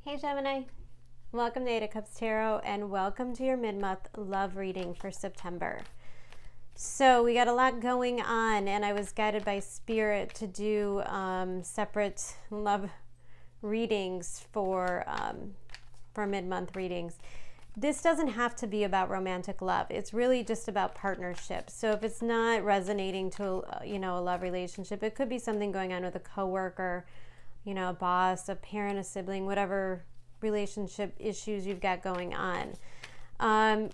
Hey Gemini, welcome to 8 of Cups Tarot and welcome to your mid-month love reading for September. So we got a lot going on and I was guided by Spirit to do separate love readings for mid-month readings. This doesn't have to be about romantic love. It's really just about partnership. So if it's not resonating to, a love relationship, it could be something going on with a coworker, a boss, a parent, a sibling, whatever relationship issues you've got going on.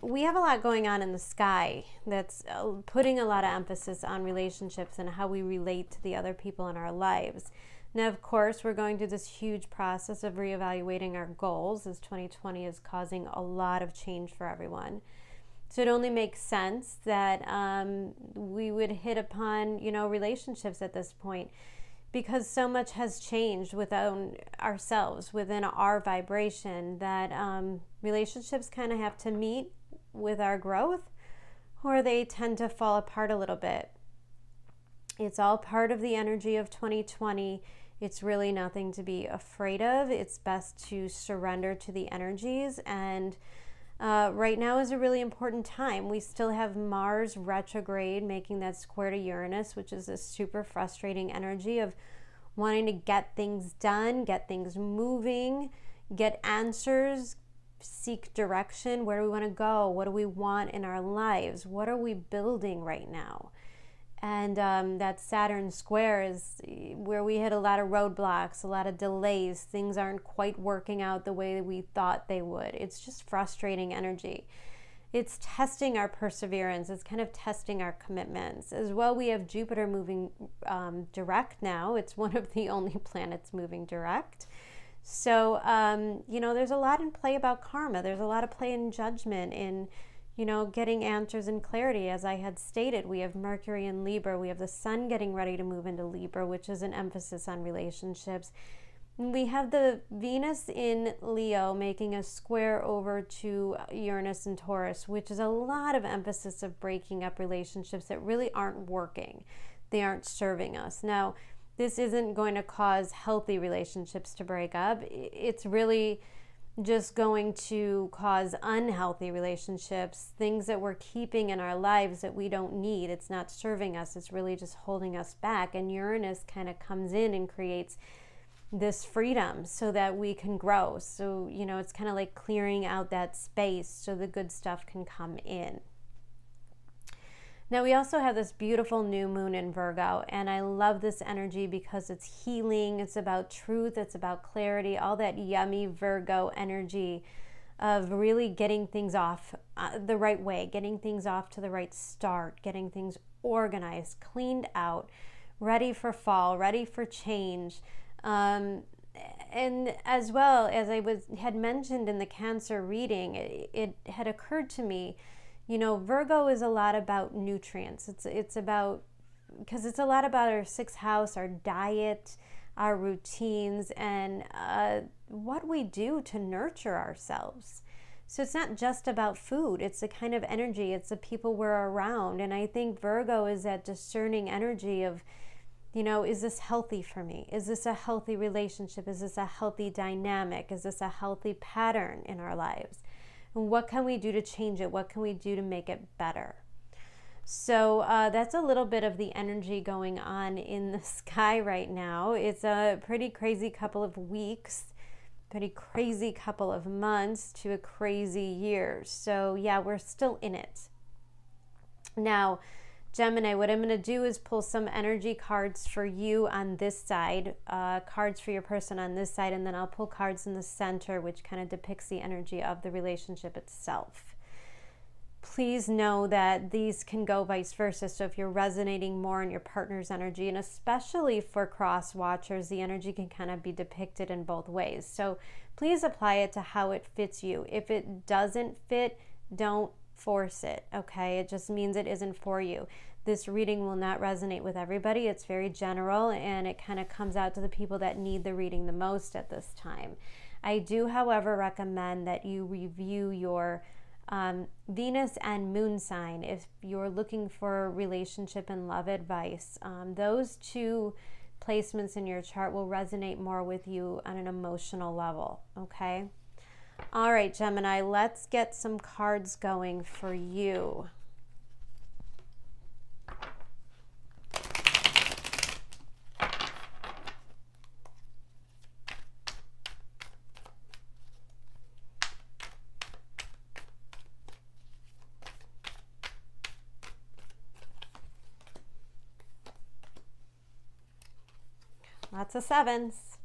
We have a lot going on in the sky that's putting a lot of emphasis on relationships and how we relate to the other people in our lives. Now, of course, we're going through this huge process of reevaluating our goals as 2020 is causing a lot of change for everyone. So it only makes sense that we would hit upon, relationships at this point, because so much has changed within ourselves, within our vibration, that relationships kind of have to meet with our growth, or they tend to fall apart a little bit. It's all part of the energy of 2020. It's really nothing to be afraid of. It's best to surrender to the energies, and right now is a really important time. We still have Mars retrograde making that square to Uranus, which is a super frustrating energy of wanting to get things done, get things moving, get answers, seek direction. Where do we want to go? What do we want in our lives? What are we building right now? And that Saturn square is where we hit a lot of roadblocks, a lot of delays. Things aren't quite working out the way we thought they would. It's just frustrating energy. It's testing our perseverance. It's kind of testing our commitments. As well, we have Jupiter moving direct now. It's one of the only planets moving direct. So, there's a lot in play about karma. There's a lot of play in judgment, in getting answers and clarity. As I had stated, we have Mercury in Libra. We have the Sun getting ready to move into Libra, which is an emphasis on relationships. We have the Venus in Leo making a square over to Uranus and Taurus, which is a lot of emphasis of breaking up relationships that really aren't working. They aren't serving us. Now, this isn't going to cause healthy relationships to break up. It's really just going to cause unhealthy relationships, things that we're keeping in our lives that we don't need. It's not serving us. It's really just holding us back. And Uranus kind of comes in and creates this freedom so that we can grow. So, it's kind of like clearing out that space so the good stuff can come in. Now, we also have this beautiful new moon in Virgo, and I love this energy because it's healing, it's about truth, it's about clarity, all that yummy Virgo energy of really getting things off the right way, getting things off to the right start, getting things organized, cleaned out, ready for fall, ready for change. And as well, as I had mentioned in the Cancer reading, it had occurred to me, Virgo is a lot about nutrients. It's about, because it's a lot about our sixth house, our diet, our routines, and what we do to nurture ourselves. So it's not just about food. It's the kind of energy. It's the people we're around. And I think Virgo is that discerning energy of, is this healthy for me? Is this a healthy relationship? Is this a healthy dynamic? Is this a healthy pattern in our lives? And what can we do to change it? What can we do to make it better? So that's a little bit of the energy going on in the sky right now. It's a pretty crazy couple of weeks, pretty crazy couple of months to a crazy year. So yeah, we're still in it. Now, Gemini, what I'm going to do is pull some energy cards for you on this side, cards for your person on this side, and then I'll pull cards in the center, which kind of depicts the energy of the relationship itself. Please know that these can go vice versa. So if you're resonating more in your partner's energy, and especially for cross watchers, the energy can kind of be depicted in both ways. So please apply it to how it fits you. If it doesn't fit, don't force it, okay? It just means it isn't for you. This reading will not resonate with everybody. It's very general, and it kind of comes out to the people that need the reading the most at this time. I do, however, recommend that you review your Venus and moon sign if you're looking for relationship and love advice. Those two placements in your chart will resonate more with you on an emotional level, okay? All right, Gemini, let's get some cards going for you. Lots of sevens.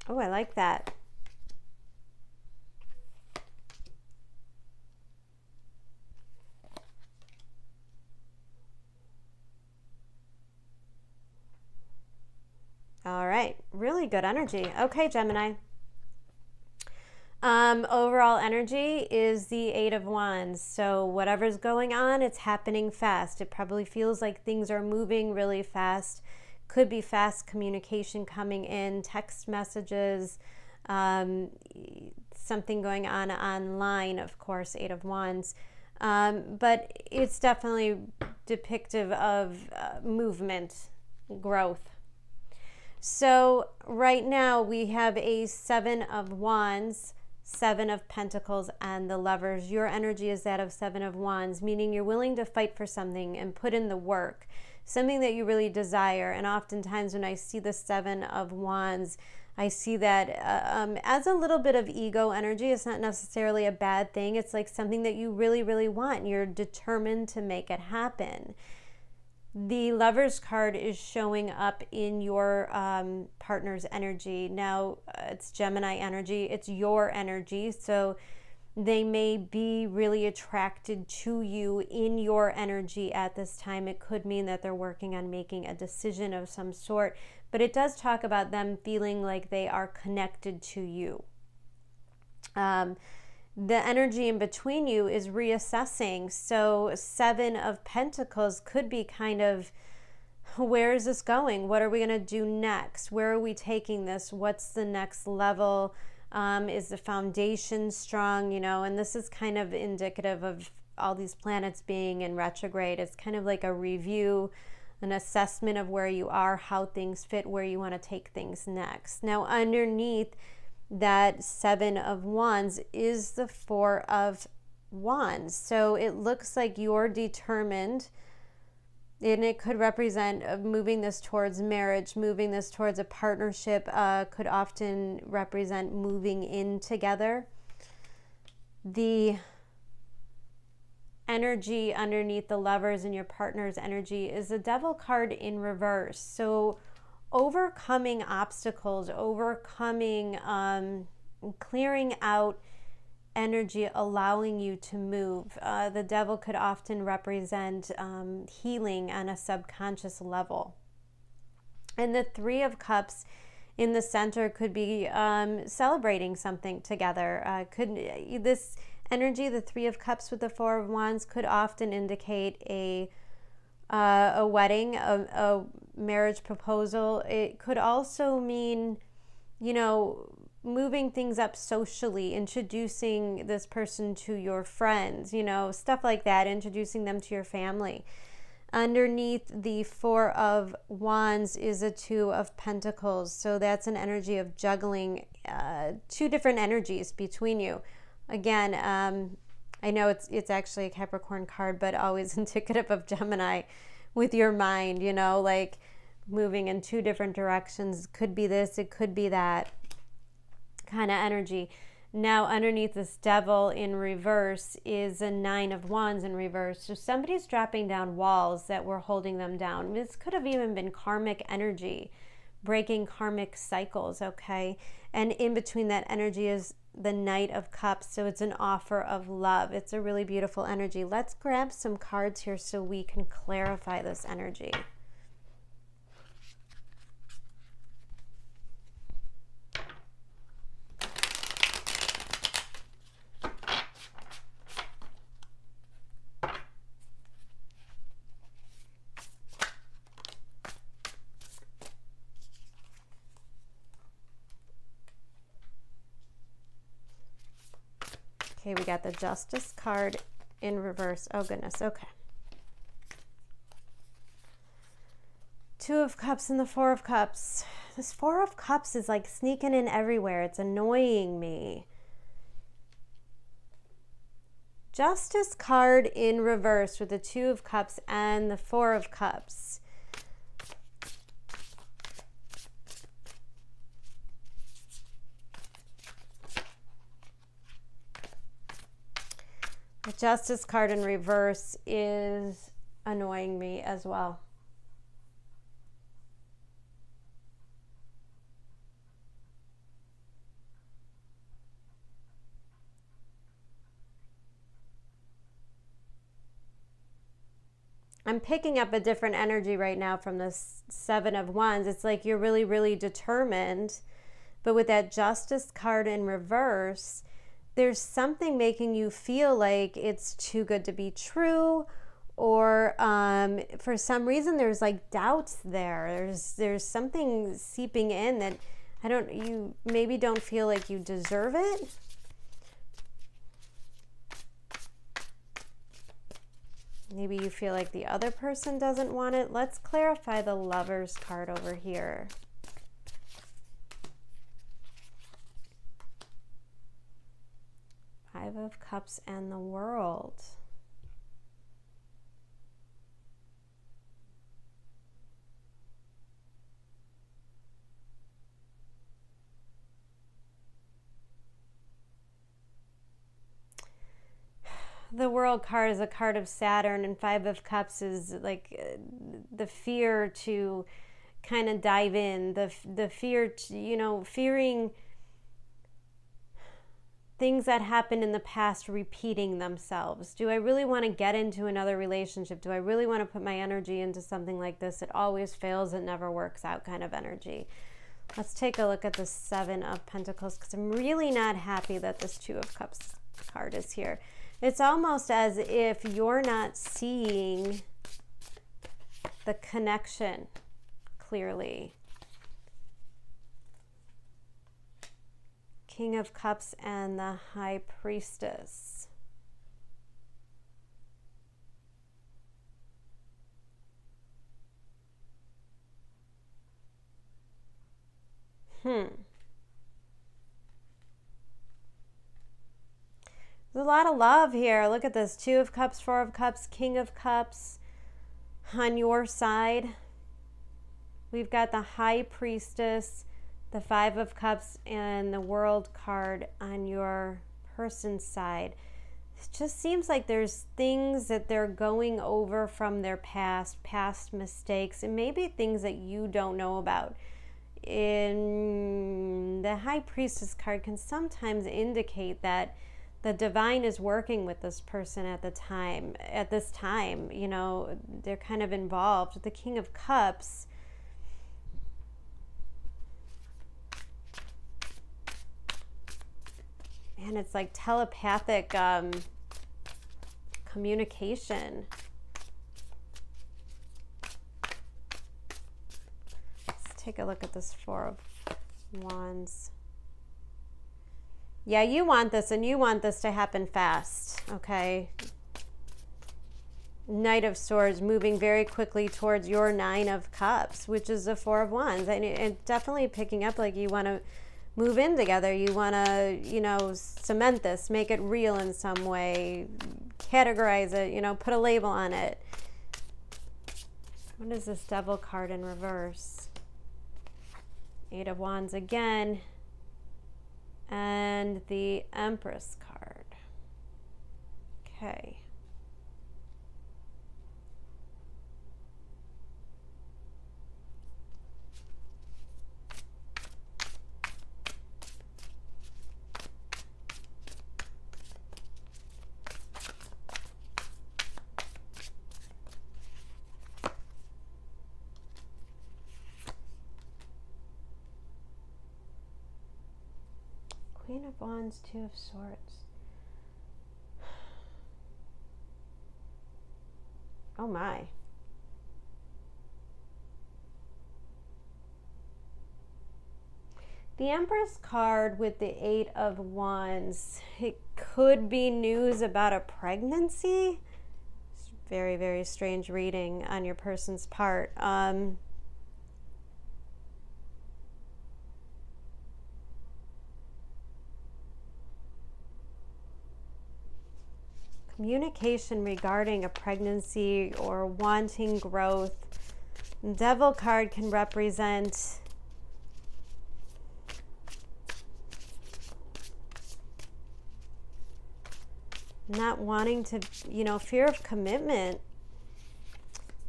Oh, I like that. All right, really good energy. Okay, Gemini. Overall energy is the Eight of Wands. So whatever's going on, it's happening fast. It probably feels like things are moving really fast. Could be fast communication coming in, text messages, something going on online, of course, Eight of Wands. But it's definitely depictive of movement, growth. So right now we have a Seven of Wands, Seven of Pentacles, and the Lovers. Your energy is that of Seven of Wands, meaning you're willing to fight for something and put in the work, something that you really desire. And oftentimes when I see the Seven of Wands, I see that as a little bit of ego energy. It's not necessarily a bad thing. It's like something that you really, really want, and you're determined to make it happen. The Lovers card is showing up in your partner's energy. Now, it's Gemini energy. It's your energy. So they may be really attracted to you in your energy at this time. It could mean that they're working on making a decision of some sort. But it does talk about them feeling like they are connected to you. The energy in between you is reassessing. So Seven of Pentacles could be kind of, where is this going? What are we going to do next? Where are we taking this? What's the next level? Is the foundation strong? You know, and this is kind of indicative of all these planets being in retrograde. It's kind of like a review, an assessment of where you are, how things fit, where you want to take things next. Now, underneath that Seven of Wands is the Four of Wands. So it looks like you're determined, and it could represent moving this towards marriage, moving this towards a partnership, could often represent moving in together. The energy underneath the Lovers and your partner's energy is the Devil card in reverse. So overcoming obstacles, overcoming, clearing out energy, allowing you to move. The Devil could often represent healing on a subconscious level. And the Three of Cups in the center could be celebrating something together. This energy, the Three of Cups with the Four of Wands, could often indicate a wedding, a marriage proposal. It could also mean, you know, moving things up socially, introducing this person to your friends, you know, stuff like that, introducing them to your family. Underneath the Four of Wands is a Two of Pentacles. So that's an energy of juggling two different energies between you. Again, I know it's actually a Capricorn card, but always indicative of Gemini with your mind, you know, like moving in two different directions. It could be this, it could be that kind of energy. Now, underneath this Devil in reverse is a Nine of Wands in reverse. So somebody's dropping down walls that were holding them down. This could have even been karmic energy, breaking karmic cycles, okay? And in between that energy is the Knight of Cups. So it's an offer of love. It's a really beautiful energy. Let's grab some cards here so we can clarify this energy. Okay, we got the Justice card in reverse. Oh goodness, okay. Two of Cups and the Four of Cups. This Four of Cups is like sneaking in everywhere. It's annoying me. Justice card in reverse with the Two of Cups and the Four of Cups. The Justice card in reverse is annoying me as well. I'm picking up a different energy right now from this Seven of Wands. It's like you're really, really determined. But with that Justice card in reverse, there's something making you feel like it's too good to be true, or for some reason there's like doubts there. There's something seeping in that you maybe don't feel like you deserve it. Maybe you feel like the other person doesn't want it. Let's clarify the Lovers card over here. Five of Cups and the World. The World card is a card of Saturn, and Five of Cups is like the fear to kind of dive in, the fear to, fearing things that happened in the past repeating themselves. Do I really want to get into another relationship? Do I really want to put my energy into something like this? It always fails, it never works out kind of energy. Let's take a look at the Seven of Pentacles, because I'm really not happy that this Two of Cups card is here. It's almost as if you're not seeing the connection clearly. King of Cups and the High Priestess. There's a lot of love here. Look at this. Two of Cups, Four of Cups, King of Cups on your side. We've got the High Priestess, the Five of Cups, and the World card on your person's side. It just seems like there's things that they're going over from their past mistakes, and maybe things that you don't know about. In the High Priestess card can sometimes indicate that the divine is working with this person at this time, they're kind of involved. With the King of Cups, and it's like telepathic communication. Let's take a look at this Four of Wands. Yeah, you want this, and you want this to happen fast, okay? Knight of Swords moving very quickly towards your Nine of Cups, which is the Four of Wands. And it's definitely picking up like you want to move in together. You want to, cement this, make it real in some way, categorize it, put a label on it. What is this Devil card in reverse? Eight of Wands again. And the Empress card. Okay. Queen of Wands, Two of Swords. Oh my. The Empress card with the 8 of Wands, it could be news about a pregnancy. It's very, very strange reading on your person's part. Communication regarding a pregnancy or wanting growth. Devil card can represent not wanting to, fear of commitment.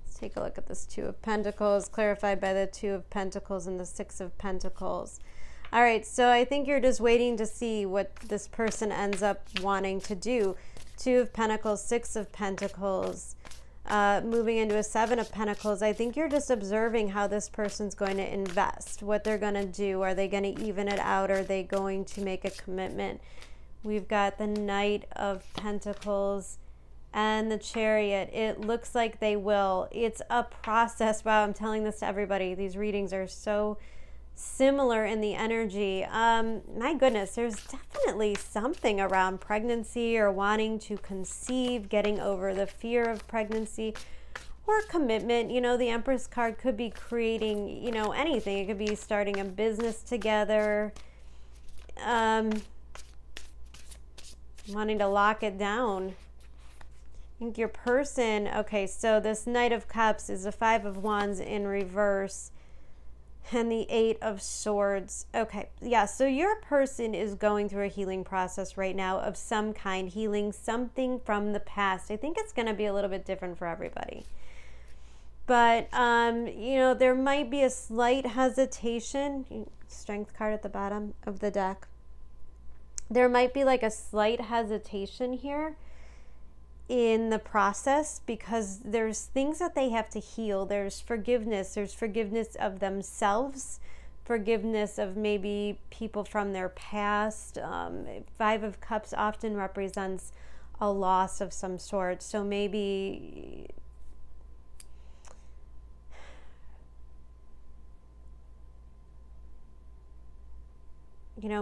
Let's take a look at this 2 of Pentacles, clarified by the 2 of Pentacles and the 6 of Pentacles. All right, so I think you're just waiting to see what this person ends up wanting to do. 2 of Pentacles, 6 of Pentacles, moving into a 7 of Pentacles. I think you're just observing how this person's going to invest, what they're going to do. Are they going to even it out? Are they going to make a commitment? We've got the Knight of Pentacles and the Chariot. It looks like they will. It's a process. Wow, I'm telling this to everybody. These readings are so similar in the energy. My goodness, there's definitely something around pregnancy or wanting to conceive, getting over the fear of pregnancy or commitment. The Empress card could be creating, anything. It could be starting a business together, wanting to lock it down. I think your person, okay, so this Knight of Cups is the 5 of Wands in reverse and the 8 of Swords. Okay, yeah, so your person is going through a healing process right now of some kind, healing something from the past. I think it's going to be a little bit different for everybody. But, there might be a slight hesitation. Strength card at the bottom of the deck. There might be like a slight hesitation here in the process because there's things that they have to heal. There's forgiveness of themselves, forgiveness of maybe people from their past. 5 of Cups often represents a loss of some sort. So maybe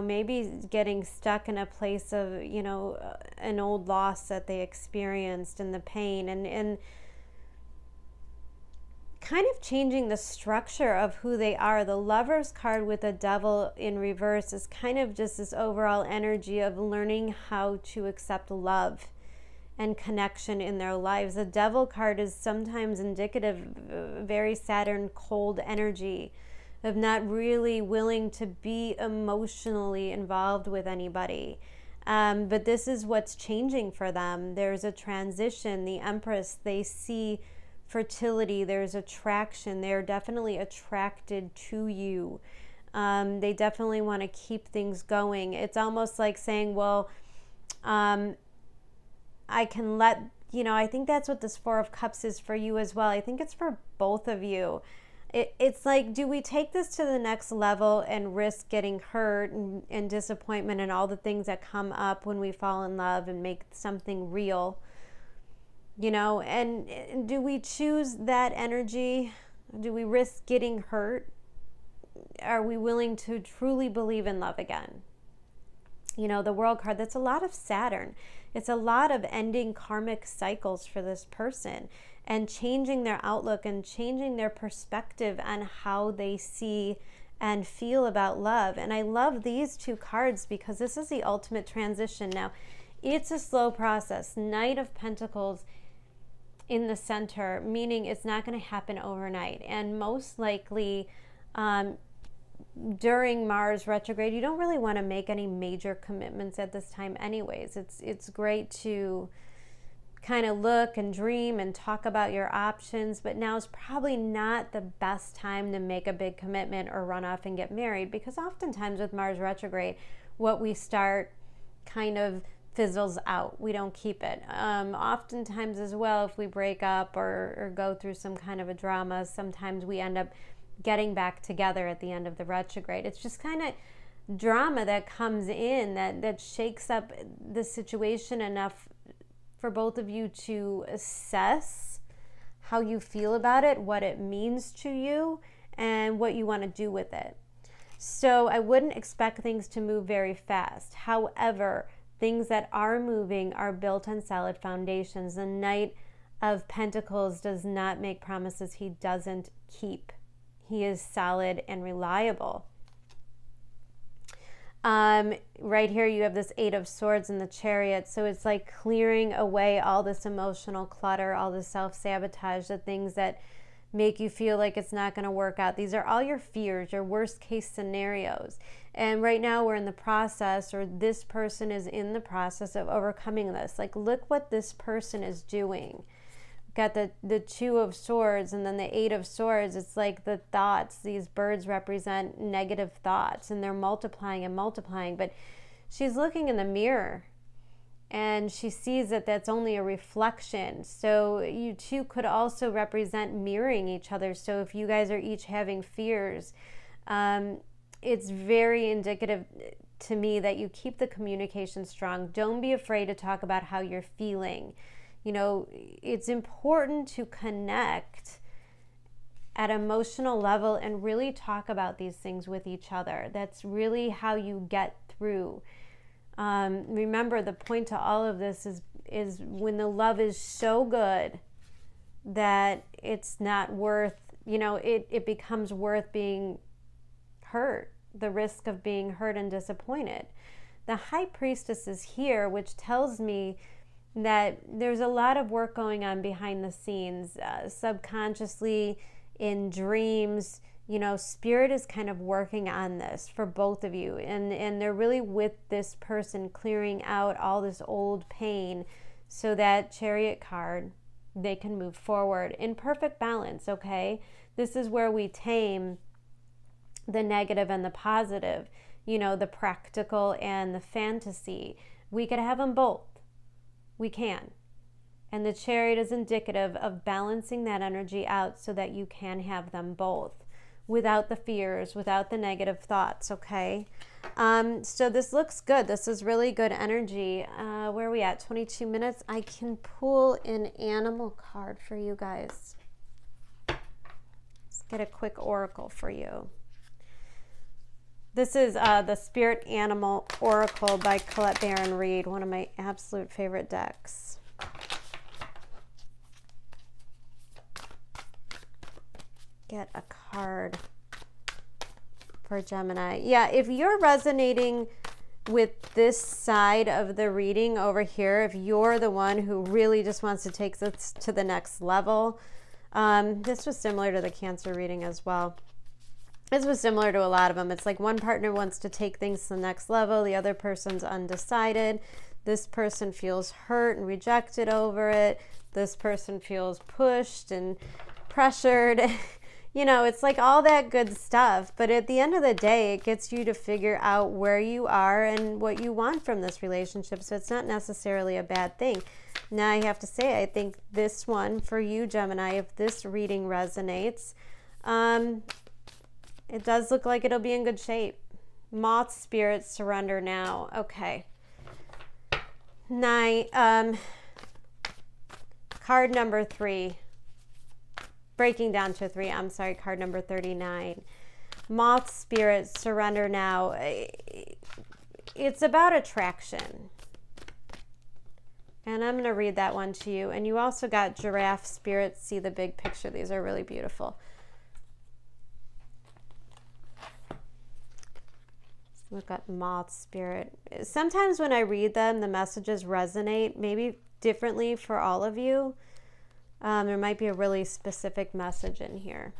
maybe getting stuck in a place of, an old loss that they experienced and the pain and kind of changing the structure of who they are. The Lovers card with the Devil in reverse is kind of just this overall energy of learning how to accept love and connection in their lives. The Devil card is sometimes indicative of very Saturn cold energy, of not really willing to be emotionally involved with anybody. But this is what's changing for them. There's a transition. The Empress, they see fertility. There's attraction. They're definitely attracted to you. They definitely want to keep things going. It's almost like saying, well, I can let, I think that's what this 4 of Cups is for you as well. I think it's for both of you. It's like, do we take this to the next level and risk getting hurt and disappointment and all the things that come up when we fall in love and make something real? And do we choose that energy? Do we risk getting hurt? Are we willing to truly believe in love again? The World card, that's a lot of Saturn. It's a lot of ending karmic cycles for this person and changing their outlook and changing their perspective on how they see and feel about love. And I love these 2 cards because this is the ultimate transition. Now, it's a slow process. Knight of Pentacles in the center, meaning it's not going to happen overnight. And most likely, during Mars retrograde, you don't really want to make any major commitments at this time anyways. It's great to kind of look and dream and talk about your options, but now is probably not the best time to make a big commitment or run off and get married, because oftentimes with Mars retrograde, what we start kind of fizzles out. We don't keep it. Oftentimes as well, if we break up or go through some kind of a drama, sometimes we end up getting back together at the end of the retrograde. It's just kind of drama that comes in that shakes up the situation enough for both of you to assess how you feel about it, what it means to you, and what you want to do with it. So I wouldn't expect things to move very fast. However, things that are moving are built on solid foundations. The Knight of Pentacles does not make promises he doesn't keep. He is solid and reliable. Right here you have this 8 of Swords in the Chariot. So it's like clearing away all this emotional clutter, all the self-sabotage, the things that make you feel like it's not going to work out. These are all your fears, your worst case scenarios. And right now we're in the process, or this person is in the process of overcoming this. Like, look what this person is doing. Got the 2 of Swords and then the 8 of Swords. It's like the thoughts. These birds represent negative thoughts and they're multiplying and multiplying. But she's looking in the mirror and she sees that that's only a reflection. So you two could also represent mirroring each other. So if you guys are each having fears, it's very indicative to me that you keep the communication strong. Don't be afraid to talk about how you're feeling. You know, it's important to connect at emotional level and really talk about these things with each other. That's really how you get through. Remember, the point to all of this is when the love is so good that it's not worth, you know, it becomes worth being hurt, the risk of being hurt and disappointed. The High Priestess is here, which tells me that there's a lot of work going on behind the scenes, subconsciously, in dreams. You know, Spirit is kind of working on this for both of you, and they're really with this person clearing out all this old pain so that Chariot card, they can move forward in perfect balance, okay? This is where we tame the negative and the positive, you know, the practical and the fantasy. We could have them both. We can. And the Chariot is indicative of balancing that energy out so that you can have them both without the fears, without the negative thoughts, okay? So this looks good. This is really good energy. Where are we at? 22 minutes. I can pull an animal card for you guys. Let's get a quick oracle for you. This is the Spirit Animal Oracle by Colette Baron Reed, one of my absolute favorite decks. Get a card for Gemini. Yeah, if you're resonating with this side of the reading over here, if you're the one who really just wants to take this to the next level, this was similar to the Cancer reading as well. This was similar to a lot of them. It's like one partner wants to take things to the next level. The other person's undecided. This person feels hurt and rejected over it. This person feels pushed and pressured. You know, it's like all that good stuff. But at the end of the day, it gets you to figure out where you are and what you want from this relationship. So it's not necessarily a bad thing. Now I have to say, I think this one for you, Gemini, if this reading resonates, it does look like it'll be in good shape. Moth Spirit, surrender now. Okay. Card number 3. Breaking down to 3. I'm sorry, card number 39. Moth Spirit, surrender now. It's about attraction. And I'm going to read that one to you. And you also got Giraffe Spirit, see the big picture. These are really beautiful. We've got Moth Spirit. Sometimes when I read them, the messages resonate maybe differently for all of you. There might be a really specific message in here.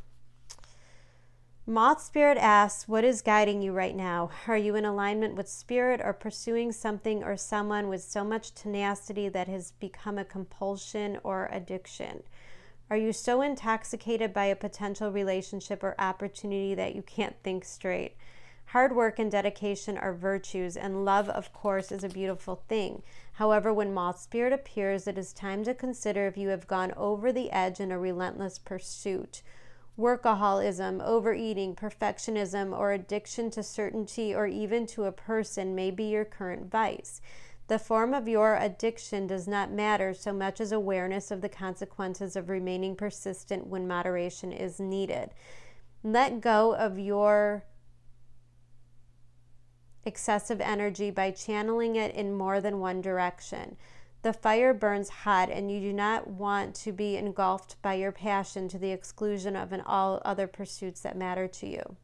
Moth Spirit asks, what is guiding you right now? Are you in alignment with Spirit or pursuing something or someone with so much tenacity that has become a compulsion or addiction? Are you so intoxicated by a potential relationship or opportunity that you can't think straight? Hard work and dedication are virtues, and love, of course, is a beautiful thing. However, when Moth Spirit appears, it is time to consider if you have gone over the edge in a relentless pursuit. Workaholism, overeating, perfectionism, or addiction to certainty or even to a person may be your current vice. The form of your addiction does not matter so much as awareness of the consequences of remaining persistent when moderation is needed. Let go of your excessive energy by channeling it in more than one direction. The fire burns hot, and you do not want to be engulfed by your passion to the exclusion of all other pursuits that matter to you.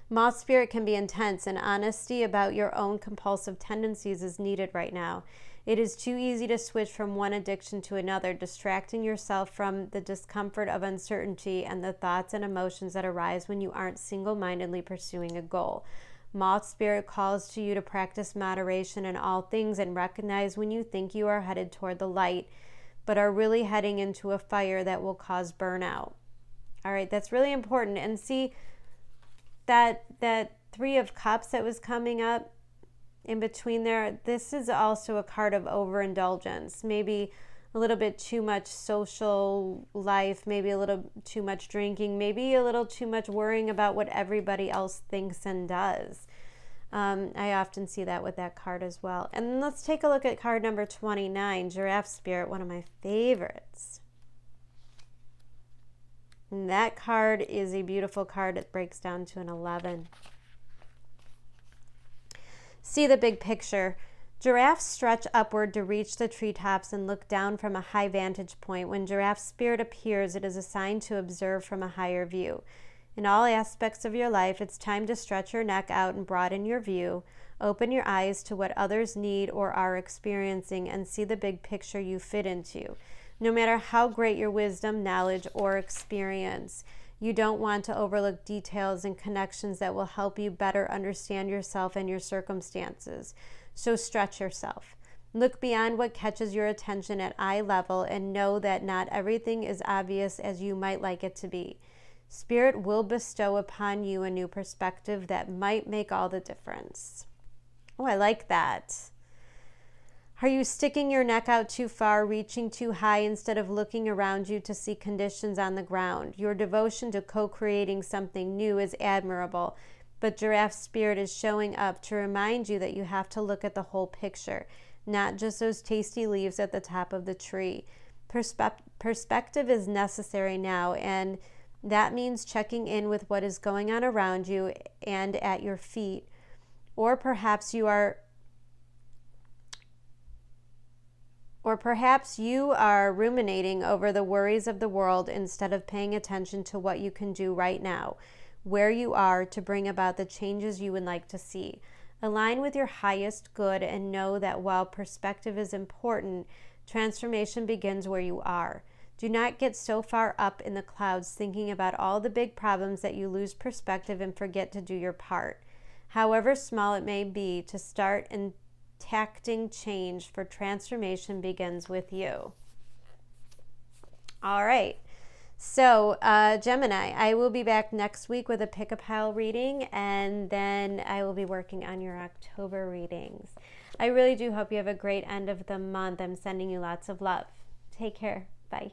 Moth spirit can be intense, and honesty about your own compulsive tendencies is needed right now. It is too easy to switch from one addiction to another, distracting yourself from the discomfort of uncertainty and the thoughts and emotions that arise when you aren't single-mindedly pursuing a goal. Moth spirit calls to you to practice moderation in all things and recognize when you think you are headed toward the light, but are really heading into a fire that will cause burnout. All right, that's really important. And see that Three of Cups that was coming up in between there, this is also a card of overindulgence. Maybe a little bit too much social life, maybe a little too much drinking, maybe a little too much worrying about what everybody else thinks and does. I often see that with that card as well. And let's take a look at card number 29, Giraffe Spirit, one of my favorites. And that card is a beautiful card. It breaks down to an 11. See the big picture. Giraffes stretch upward to reach the treetops and look down from a high vantage point. When giraffe spirit appears, it is a sign to observe from a higher view. In all aspects of your life, it's time to stretch your neck out and broaden your view. Open your eyes to what others need or are experiencing and see the big picture you fit into. No matter how great your wisdom, knowledge, or experience, you don't want to overlook details and connections that will help you better understand yourself and your circumstances. So stretch yourself. Look beyond what catches your attention at eye level and know that not everything is obvious as you might like it to be. Spirit will bestow upon you a new perspective that might make all the difference. Oh, I like that. Are you sticking your neck out too far, reaching too high instead of looking around you to see conditions on the ground? Your devotion to co-creating something new is admirable, but Giraffe Spirit is showing up to remind you that you have to look at the whole picture, not just those tasty leaves at the top of the tree. Perspective is necessary now, and that means checking in with what is going on around you and at your feet. Or perhaps you are ruminating over the worries of the world instead of paying attention to what you can do right now, where you are, to bring about the changes you would like to see. Align with your highest good and know that while perspective is important, transformation begins where you are. Do not get so far up in the clouds thinking about all the big problems that you lose perspective and forget to do your part, however small it may be, to start enacting change, for transformation begins with you. All right. So, Gemini, I will be back next week with a pick-a-pile reading, and then I will be working on your October readings. I really do hope you have a great end of the month. I'm sending you lots of love. Take care. Bye.